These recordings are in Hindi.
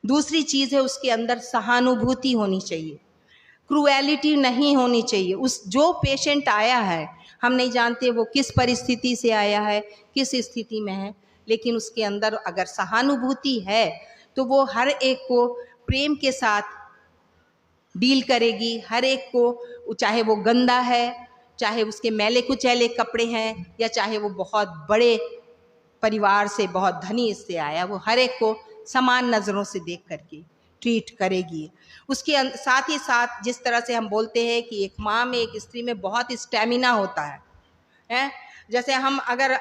दूसरी चीज़ है उसके अंदर सहानुभूति होनी चाहिए, क्रूएलिटी नहीं होनी चाहिए। उस जो पेशेंट आया है, हम नहीं जानते वो किस परिस्थिति से आया है, किस स्थिति में है, लेकिन उसके अंदर अगर सहानुभूति है तो वो हर एक को प्रेम के साथ डील करेगी। हर एक को, चाहे वो गंदा है, चाहे उसके मैले कुचैले कपड़े हैं, या चाहे वो बहुत बड़े परिवार से, बहुत धनी इससे आया, वो हर एक को समान नज़रों से देख करके ट्रीट करेगी। उसके साथ ही साथ जिस तरह से हम बोलते हैं कि एक माँ में, एक स्त्री में बहुत स्टैमिना होता है। जैसे हम अगर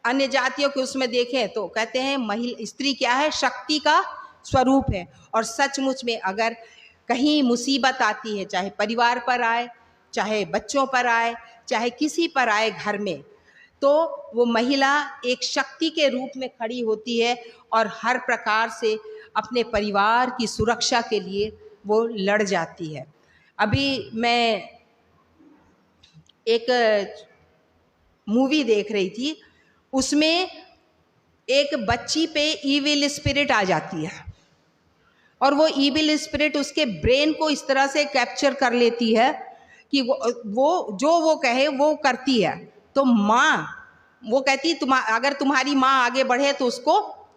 अन्य जातियों के उसमें देखें तो कहते हैं महिला, स्त्री क्या है, शक्ति का स्वरूप है। और सचमुच में अगर कहीं मुसीबत आती है, चाहे परिवार पर आए, चाहे बच्चों पर आए, चाहे किसी पर आए घर में, तो वो महिला एक शक्ति के रूप में खड़ी होती है और हर प्रकार से अपने परिवार की सुरक्षा के लिए वो लड़ जाती है। अभी मैं एक मूवी देख रही थी, उसमें एक बच्ची पे ईविल स्पिरिट आ जाती है और वो ईविल स्पिरिट उसके ब्रेन को इस तरह से कैप्चर कर लेती है कि वो जो वो कहे वो करती है। तो माँ वो कहती अगर तुम्हारी माँ आगे बढ़े तो उसको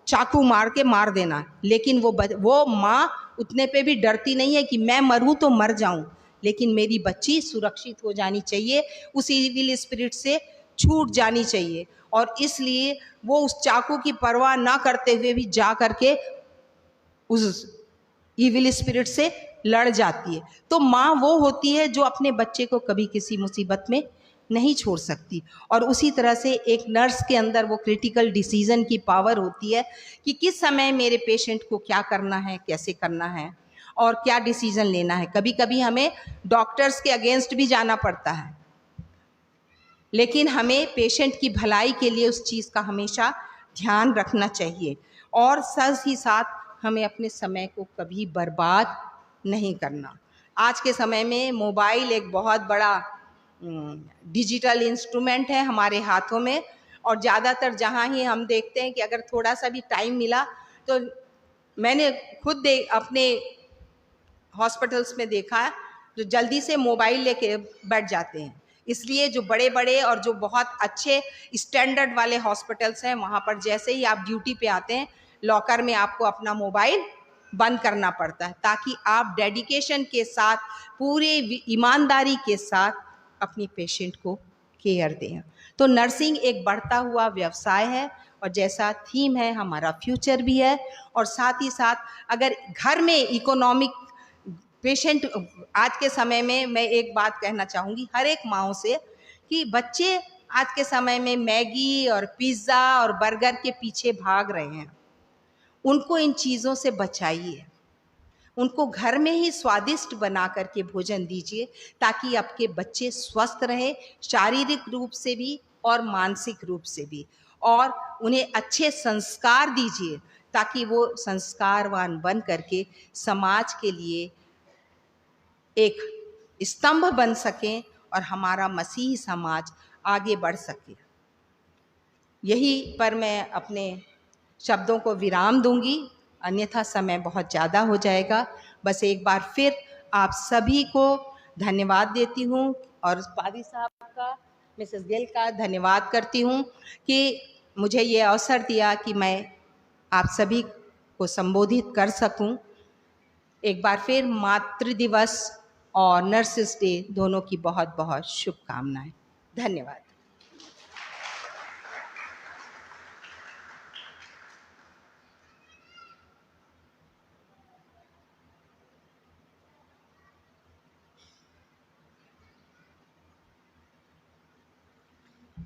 चाकू मार के मार देना, लेकिन वो माँ उतने पे भी डरती नहीं है कि मैं मरूं तो मर जाऊं, लेकिन मेरी बच्ची सुरक्षित हो जानी चाहिए, उस ईविल स्पिरिट से छूट जानी चाहिए। और इसलिए वो उस चाकू की परवाह ना करते हुए भी जा करके उस ईविल स्पिरिट से लड़ जाती है। तो माँ वो होती है जो अपने बच्चे को कभी किसी मुसीबत में नहीं छोड़ सकती। और उसी तरह से एक नर्स के अंदर वो क्रिटिकल डिसीजन की पावर होती है कि किस समय मेरे पेशेंट को क्या करना है, कैसे करना है और क्या डिसीजन लेना है। कभी कभी हमें डॉक्टर्स के अगेंस्ट भी जाना पड़ता है, लेकिन हमें पेशेंट की भलाई के लिए उस चीज़ का हमेशा ध्यान रखना चाहिए। और साथ ही साथ हमें अपने समय को कभी बर्बाद नहीं करना। आज के समय में मोबाइल एक बहुत बड़ा डिजिटल इंस्ट्रूमेंट है हमारे हाथों में, और ज़्यादातर जहाँ ही हम देखते हैं कि अगर थोड़ा सा भी टाइम मिला, तो मैंने खुद अपने हॉस्पिटल्स में देखा है, जो जल्दी से मोबाइल लेके बैठ जाते हैं। इसलिए जो बड़े बड़े और जो बहुत अच्छे स्टैंडर्ड वाले हॉस्पिटल्स हैं, वहाँ पर जैसे ही आप ड्यूटी पे आते हैं, लॉकर में आपको अपना मोबाइल बंद करना पड़ता है, ताकि आप डेडिकेशन के साथ, पूरे ईमानदारी के साथ अपनी पेशेंट को केयर दें। तो नर्सिंग एक बढ़ता हुआ व्यवसाय है, और जैसा थीम है हमारा फ्यूचर भी है। और साथ ही साथ अगर घर में इकोनॉमिक पेशेंट, आज के समय में मैं एक बात कहना चाहूँगी हर एक माँओं से कि बच्चे आज के समय में मैगी और पिज़्ज़ा और बर्गर के पीछे भाग रहे हैं। उनको इन चीज़ों से बचाइए, उनको घर में ही स्वादिष्ट बना करके भोजन दीजिए, ताकि आपके बच्चे स्वस्थ रहें, शारीरिक रूप से भी और मानसिक रूप से भी। और उन्हें अच्छे संस्कार दीजिए, ताकि वो संस्कारवान बन करके समाज के लिए एक स्तंभ बन सकें और हमारा मसीही समाज आगे बढ़ सके। यही पर मैं अपने शब्दों को विराम दूंगी, अन्यथा समय बहुत ज़्यादा हो जाएगा। बस एक बार फिर आप सभी को धन्यवाद देती हूँ, और पादी साहब का, मिसेस गिल का धन्यवाद करती हूँ कि मुझे ये अवसर दिया कि मैं आप सभी को संबोधित कर सकूं। एक बार फिर मातृ दिवस और नर्सेस डे दोनों की बहुत बहुत शुभकामनाएं। धन्यवाद।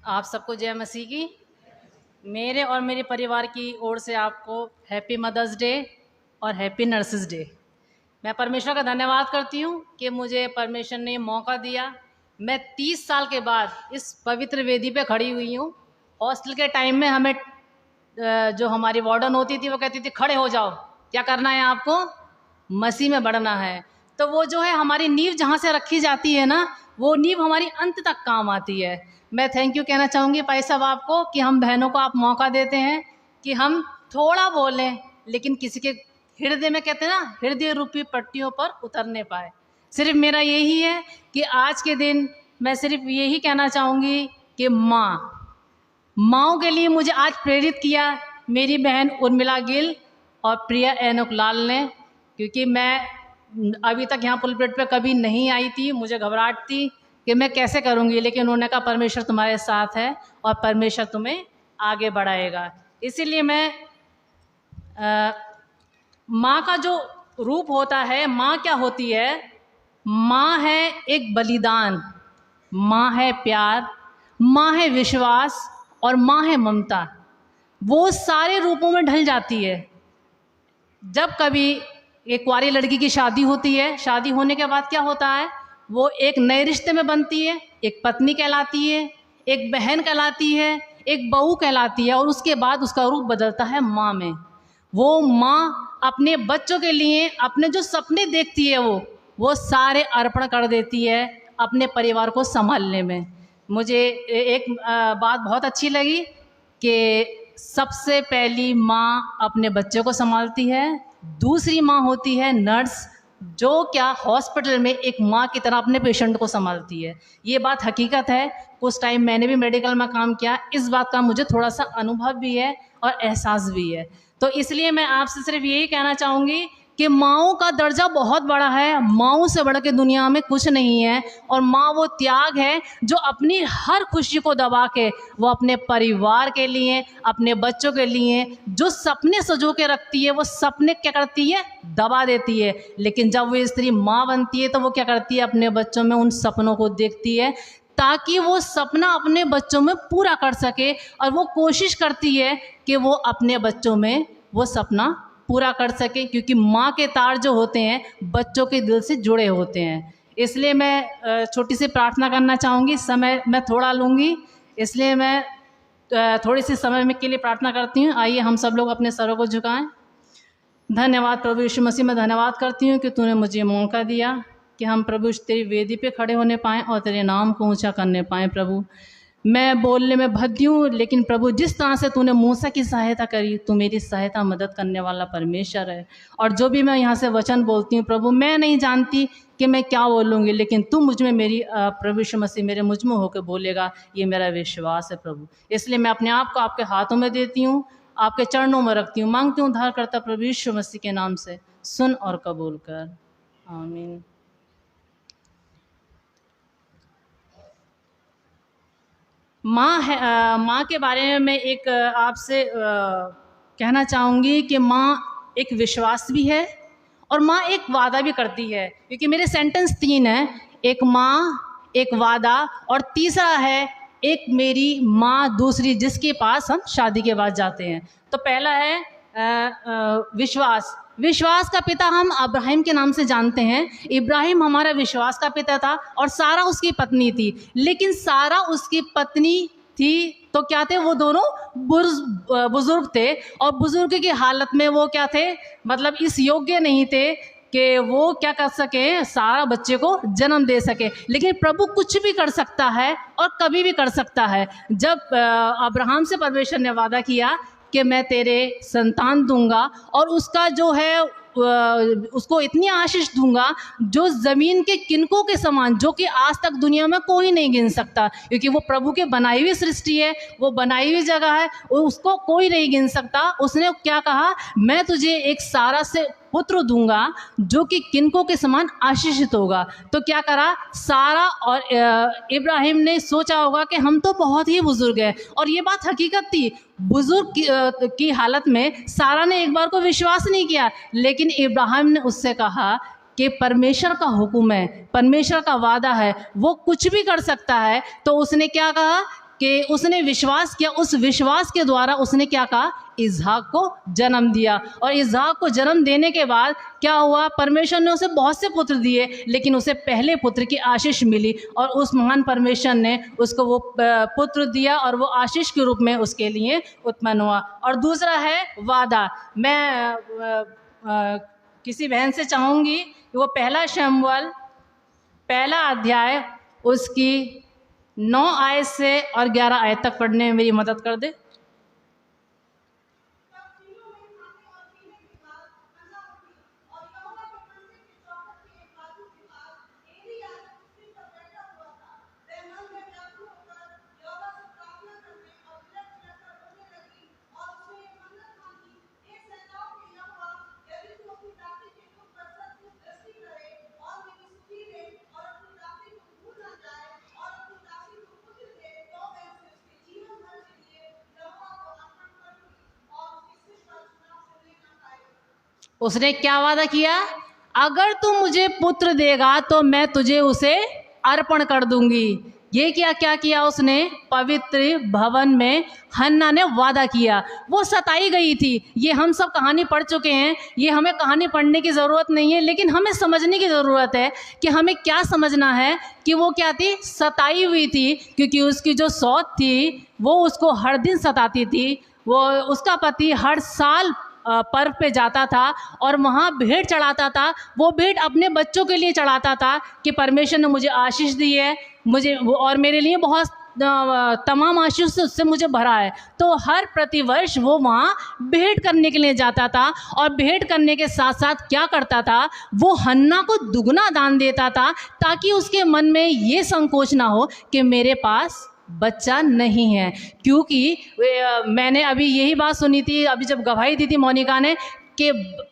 आप सबको जय मसीह की। मेरे और मेरे परिवार की ओर से आपको हैप्पी मदर्स डे और हैप्पी नर्सेस डे। मैं परमेश्वर का धन्यवाद करती हूँ कि मुझे परमेश्वर ने मौका दिया। मैं 30 साल के बाद इस पवित्र वेदी पे खड़ी हुई हूँ। हॉस्टल के टाइम में हमें जो हमारी वार्डन होती थी वो कहती थी खड़े हो जाओ, क्या करना है आपको, मसीह में बढ़ना है। तो वो जो है हमारी नींव जहाँ से रखी जाती है ना, वो नींव हमारी अंत तक काम आती है। मैं थैंक यू कहना चाहूँगी भाई साहब आपको कि हम बहनों को आप मौका देते हैं कि हम थोड़ा बोलें, लेकिन किसी के हृदय में, कहते हैं ना, हृदय रूपी पट्टियों पर उतरने पाए। सिर्फ मेरा यही है कि आज के दिन मैं सिर्फ यही कहना चाहूँगी कि माँओं के लिए मुझे आज प्रेरित किया मेरी बहन उर्मिला गिल और प्रिया एनोक लाल ने, क्योंकि मैं अभी तक यहाँ पुलपिट पे कभी नहीं आई थी, मुझे घबराहट थी कि मैं कैसे करूँगी, लेकिन उन्होंने कहा परमेश्वर तुम्हारे साथ है और परमेश्वर तुम्हें आगे बढ़ाएगा। इसीलिए मैं माँ का जो रूप होता है, माँ क्या होती है? माँ है एक बलिदान, माँ है प्यार, माँ है विश्वास और माँ है ममता। वो सारे रूपों में ढल जाती है। जब कभी एक कुंवारी लड़की की शादी होती है, शादी होने के बाद क्या होता है? वो एक नए रिश्ते में बनती है, एक पत्नी कहलाती है, एक बहन कहलाती है, एक बहू कहलाती है, और उसके बाद उसका रूप बदलता है माँ में। वो माँ अपने बच्चों के लिए अपने जो सपने देखती है वो सारे अर्पण कर देती है अपने परिवार को संभालने में। मुझे एक बात बहुत अच्छी लगी कि सबसे पहली माँ अपने बच्चों को संभालती है, दूसरी माँ होती है नर्स, जो क्या हॉस्पिटल में एक माँ की तरह अपने पेशेंट को संभालती है। ये बात हकीकत है। कुछ टाइम मैंने भी मेडिकल में काम किया, इस बात का मुझे थोड़ा सा अनुभव भी है और एहसास भी है। तो इसलिए मैं आपसे सिर्फ यही कहना चाहूँगी कि माँओं का दर्जा बहुत बड़ा है, माँओं से बढ़ के दुनिया में कुछ नहीं है। और माँ वो त्याग है जो अपनी हर खुशी को दबा के वो अपने परिवार के लिए, अपने बच्चों के लिए जो सपने सजो के रखती है, वो सपने क्या करती है? दबा देती है। लेकिन जब वो स्त्री माँ बनती है तो वो क्या करती है? अपने बच्चों में उन सपनों को देखती है ताकि वो सपना अपने बच्चों में पूरा कर सके, और वो कोशिश करती है कि वो अपने बच्चों में वो सपना पूरा कर सके, क्योंकि माँ के तार जो होते हैं बच्चों के दिल से जुड़े होते हैं। इसलिए मैं छोटी सी प्रार्थना करना चाहूँगी। समय मैं थोड़ा लूँगी, इसलिए मैं थोड़ी सी समय में के लिए प्रार्थना करती हूँ। आइए हम सब लोग अपने सरों को झुकाएं। धन्यवाद प्रभु यीशु मसीह, मैं धन्यवाद करती हूँ कि तूने मुझे मौका दिया कि हम प्रभु तेरी वेदी पे खड़े होने पाएँ और तेरे नाम को ऊंचा करने पाएँ। प्रभु मैं बोलने में भद्दी हूँ, लेकिन प्रभु जिस तरह से तूने मूसा की सहायता करी, तू मेरी सहायता मदद करने वाला परमेश्वर है। और जो भी मैं यहाँ से वचन बोलती हूँ प्रभु, मैं नहीं जानती कि मैं क्या बोलूँगी, लेकिन तू मुझ में, मेरी प्रभु यीशु मसीह मेरे मुझ में होकर बोलेगा, ये मेरा विश्वास है प्रभु। इसलिए मैं अपने आप को आपके हाथों में देती हूँ, आपके चरणों में रखती हूँ, मांगती हूँ उद्धार करता प्रभु यीशु मसीह के नाम से, सुन और कबूल कर, आमीन। माँ है, माँ के बारे में मैं एक आपसे कहना चाहूँगी कि माँ एक विश्वास भी है और माँ एक वादा भी करती है, क्योंकि मेरे सेंटेंस 3 हैं, एक माँ, एक वादा और तीसरा है एक मेरी माँ दूसरी जिसके पास हम शादी के बाद जाते हैं। तो पहला है विश्वास। विश्वास का पिता हम अब्राहिम के नाम से जानते हैं। इब्राहिम हमारा विश्वास का पिता था और सारा उसकी पत्नी थी। लेकिन सारा उसकी पत्नी थी तो क्या थे? वो दोनों बुजुर्ग थे, और बुजुर्ग की हालत में वो क्या थे? मतलब इस योग्य नहीं थे कि वो क्या कर सके, सारा बच्चे को जन्म दे सके। लेकिन प्रभु कुछ भी कर सकता है और कभी भी कर सकता है। जब अब्राहम से परमेश्वर ने वादा किया कि मैं तेरे संतान दूंगा और उसका जो है उसको इतनी आशीष दूंगा जो ज़मीन के किनकों के समान, जो कि आज तक दुनिया में कोई नहीं गिन सकता, क्योंकि वो प्रभु के बनाई हुई सृष्टि है, वो बनाई हुई जगह है, उसको कोई नहीं गिन सकता। उसने क्या कहा? मैं तुझे एक सारा से पुत्र दूंगा जो कि किनको के समान आशीषित होगा। तो क्या करा सारा, और इब्राहिम ने सोचा होगा कि हम तो बहुत ही बुजुर्ग हैं, और ये बात हकीकत थी। बुजुर्ग की हालत में सारा ने एक बार को विश्वास नहीं किया, लेकिन इब्राहिम ने उससे कहा कि परमेश्वर का हुक्म है, परमेश्वर का वादा है, वो कुछ भी कर सकता है। तो उसने क्या कहा कि उसने विश्वास किया। उस विश्वास के द्वारा उसने क्या कहा? इसहाक को जन्म दिया। और इसहाक को जन्म देने के बाद क्या हुआ? परमेश्वर ने उसे बहुत से पुत्र दिए, लेकिन उसे पहले पुत्र की आशीष मिली, और उस महान परमेश्वर ने उसको वो पुत्र दिया, और वो आशीष के रूप में उसके लिए उत्पन्न हुआ। और दूसरा है वादा। मैं किसी बहन से चाहूँगी कि वो पहला शमूएल पहला अध्याय उसकी 9 आयत से और 11 आयत तक पढ़ने में मेरी मदद कर दे। उसने क्या वादा किया? अगर तू मुझे पुत्र देगा तो मैं तुझे उसे अर्पण कर दूंगी। ये क्या किया उसने? पवित्र भवन में हन्ना ने वादा किया। वो सताई गई थी, ये हम सब कहानी पढ़ चुके हैं, ये हमें कहानी पढ़ने की ज़रूरत नहीं है, लेकिन हमें समझने की ज़रूरत है कि हमें क्या समझना है कि वो क्या थी? सताई हुई थी, क्योंकि उसकी जो सौत थी वो उसको हर दिन सताती थी। वो उसका पति हर साल पर्व पे जाता था और वहाँ भेंट चढ़ाता था। वो भेंट अपने बच्चों के लिए चढ़ाता था कि परमेश्वर ने मुझे आशीष दी है, मुझे वो और मेरे लिए बहुत तमाम आशीष से उससे मुझे भरा है। तो हर प्रतिवर्ष वो वहाँ भेंट करने के लिए जाता था और भेंट करने के साथ साथ क्या करता था? वो हन्ना को दुगना दान देता था, ताकि उसके मन में ये संकोच ना हो कि मेरे पास बच्चा नहीं है। क्योंकि मैंने अभी यही बात सुनी थी, अभी जब गवाही दी थी मोनिका ने, कि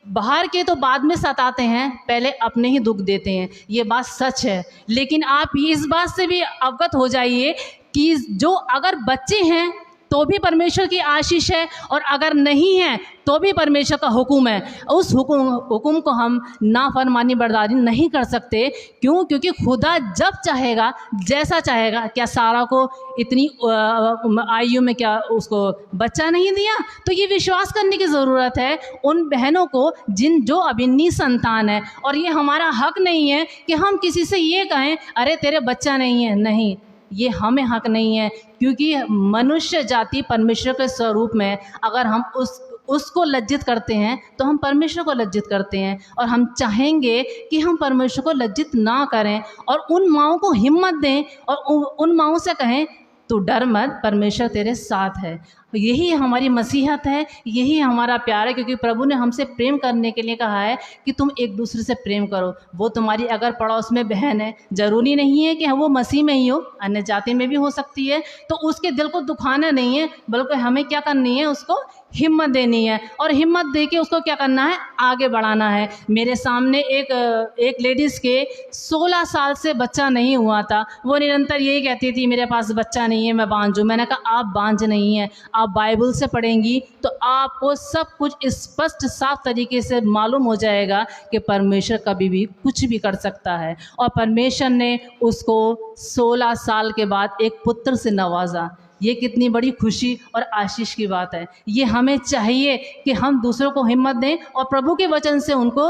बाहर के तो बाद में सताते हैं, पहले अपने ही दुख देते हैं। ये बात सच है, लेकिन आप इस बात से भी अवगत हो जाइए कि जो अगर बच्चे हैं तो भी परमेश्वर की आशीष है, और अगर नहीं है तो भी परमेश्वर का हुक्म है। उस हुक्म को हम नाफरमानी बर्दारी नहीं कर सकते। क्यों? क्योंकि खुदा जब चाहेगा, जैसा चाहेगा। क्या सारा को इतनी आयु में क्या उसको बच्चा नहीं दिया? तो ये विश्वास करने की ज़रूरत है उन बहनों को जो अभिन्नी संतान है। और ये हमारा हक नहीं है कि हम किसी से ये कहें अरे तेरे बच्चा नहीं है। नहीं, ये हमें हक नहीं है, क्योंकि मनुष्य जाति परमेश्वर के स्वरूप में अगर हम उसको लज्जित करते हैं तो हम परमेश्वर को लज्जित करते हैं। और हम चाहेंगे कि हम परमेश्वर को लज्जित ना करें, और उन माँओं को हिम्मत दें और उन माँओं से कहें तू डर मत, परमेश्वर तेरे साथ है। यही हमारी मसीहत है, यही हमारा प्यार है, क्योंकि प्रभु ने हमसे प्रेम करने के लिए कहा है कि तुम एक दूसरे से प्रेम करो। वो तुम्हारी अगर पड़ोस में बहन है, ज़रूरी नहीं है कि वो मसीह में ही हो, अन्य जाति में भी हो सकती है, तो उसके दिल को दुखाना नहीं है, बल्कि हमें क्या करनी है? उसको हिम्मत देनी है, और हिम्मत दे के उसको क्या करना है? आगे बढ़ाना है। मेरे सामने एक लेडीज़ के 16 साल से बच्चा नहीं हुआ था। वो निरंतर यही कहती थी मेरे पास बच्चा नहीं है, मैं बांझ हूँ। मैंने कहा आप बांझ नहीं हैं, आप बाइबल से पढ़ेंगी तो आपको सब कुछ स्पष्ट साफ तरीके से मालूम हो जाएगा कि परमेश्वर कभी भी कुछ भी कर सकता है। और परमेश्वर ने उसको 16 साल के बाद एक पुत्र से नवाजा। ये कितनी बड़ी खुशी और आशीष की बात है। ये हमें चाहिए कि हम दूसरों को हिम्मत दें और प्रभु के वचन से उनको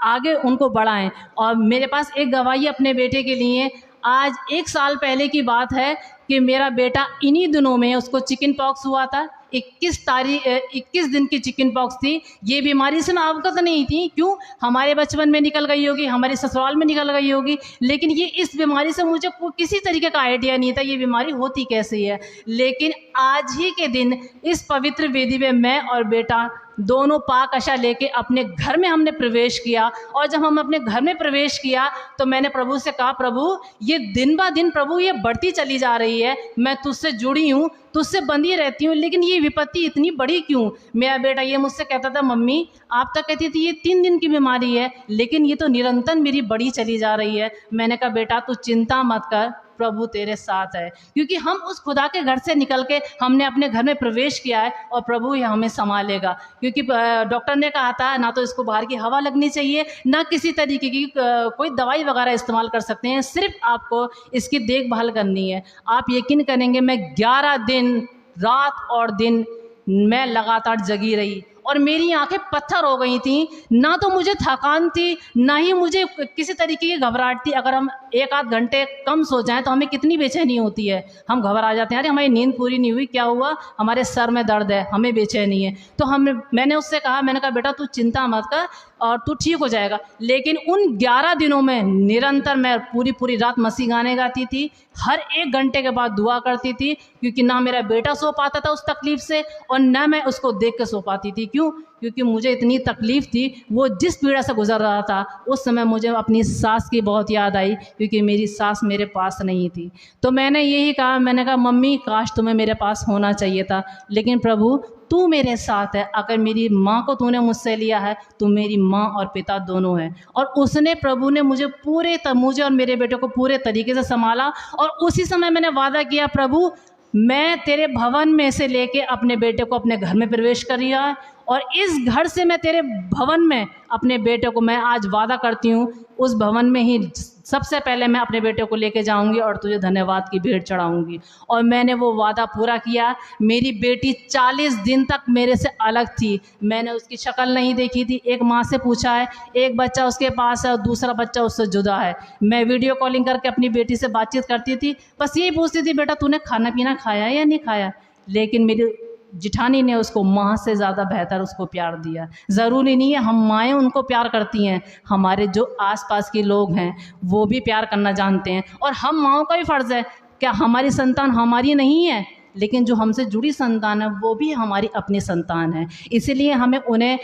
आगे उनको बढ़ाएं। और मेरे पास एक गवाही अपने बेटे के लिए, आज 1 साल पहले की बात है कि मेरा बेटा इन्हीं दिनों में उसको चिकन पॉक्स हुआ था। 21 दिन की चिकन पॉक्स थी। ये बीमारी से मैं अवगत नहीं थी, क्यों? हमारे बचपन में निकल गई होगी, हमारे ससुराल में निकल गई होगी, लेकिन ये इस बीमारी से मुझे किसी तरीके का आइडिया नहीं था ये बीमारी होती कैसी है। लेकिन आज ही के दिन इस पवित्र वेदी में मैं और बेटा दोनों पाक आशा लेके अपने घर में हमने प्रवेश किया। और जब हम अपने घर में प्रवेश किया तो मैंने प्रभु से कहा, प्रभु ये दिन ब दिन प्रभु ये बढ़ती चली जा रही है, मैं तुझसे जुड़ी हूँ, तुझसे बंधी रहती हूँ, लेकिन ये विपत्ति इतनी बड़ी क्यों? मेरा बेटा ये मुझसे कहता था, मम्मी आप तक कहती थी ये 3 दिन की बीमारी है, लेकिन ये तो निरंतर मेरी बड़ी चली जा रही है। मैंने कहा बेटा तू चिंता मत कर, प्रभु तेरे साथ है। क्योंकि हम उस खुदा के घर से निकल के हमने अपने घर में प्रवेश किया है और प्रभु ये हमें संभालेगा। क्योंकि डॉक्टर ने कहा था ना तो इसको बाहर की हवा लगनी चाहिए, ना किसी तरीके की कोई दवाई वगैरह इस्तेमाल कर सकते हैं, सिर्फ आपको इसकी देखभाल करनी है। आप यकीन करेंगे मैं 11 दिन रात और दिन मैं लगातार जगी रही और मेरी आंखें पत्थर हो गई थी। ना तो मुझे थकान थी, ना ही मुझे किसी तरीके की घबराहट थी। अगर हम 1-8 घंटे कम सो जाएं तो हमें कितनी बेचैनी होती है, हम घबरा जाते हैं, अरे हमारी नींद पूरी नहीं हुई, क्या हुआ, हमारे सर में दर्द है, हमें बेचैनी है। तो मैंने उससे कहा, मैंने कहा बेटा तू चिंता मत कर और तू ठीक हो जाएगा। लेकिन उन 11 दिनों में निरंतर मैं पूरी रात मसीह गाने गाती थी, हर 1 घंटे के बाद दुआ करती थी, क्योंकि ना मेरा बेटा सो पाता था उस तकलीफ़ से और ना मैं उसको देख के सो पाती थी। क्यों? क्योंकि मुझे इतनी तकलीफ़ थी, वो जिस पीड़ा से गुजर रहा था उस समय मुझे अपनी सास की बहुत याद आई, क्योंकि मेरी सास मेरे पास नहीं थी। तो मैंने यही कहा, मैंने कहा मम्मी काश तुम्हें मेरे पास होना चाहिए था, लेकिन प्रभु तू मेरे साथ है। अगर मेरी माँ को तूने मुझसे लिया है तो मेरी माँ और पिता दोनों हैं। और उसने प्रभु ने मुझे मुझे और मेरे बेटे को पूरे तरीके से संभाला। और उसी समय मैंने वादा किया, प्रभु मैं तेरे भवन में से लेके अपने बेटे को अपने घर में प्रवेश कर रहा है और इस घर से मैं तेरे भवन में अपने बेटे को, मैं आज वादा करती हूँ, उस भवन में ही सबसे पहले मैं अपने बेटे को लेके जाऊंगी और तुझे धन्यवाद की भेंट चढ़ाऊंगी। और मैंने वो वादा पूरा किया। मेरी बेटी 40 दिन तक मेरे से अलग थी, मैंने उसकी शक्ल नहीं देखी थी। एक माँ से पूछा है, एक बच्चा उसके पास है और दूसरा बच्चा उससे जुदा है। मैं वीडियो कॉलिंग करके अपनी बेटी से बातचीत करती थी, बस यही पूछती थी, बेटा तूने खाना पीना खाया या नहीं खाया। लेकिन मेरी जिठानी ने उसको माँ से ज़्यादा बेहतर उसको प्यार दिया। ज़रूरी नहीं है हम माएँ उनको प्यार करती हैं, हमारे जो आसपास के लोग हैं वो भी प्यार करना जानते हैं। और हम माँओं का भी फ़र्ज़ है, क्या हमारी संतान हमारी नहीं है, लेकिन जो हमसे जुड़ी संतान है वो भी हमारी अपनी संतान है। इसीलिए हमें उन्हें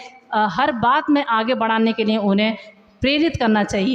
हर बात में आगे बढ़ाने के लिए उन्हें प्रेरित करना चाहिए।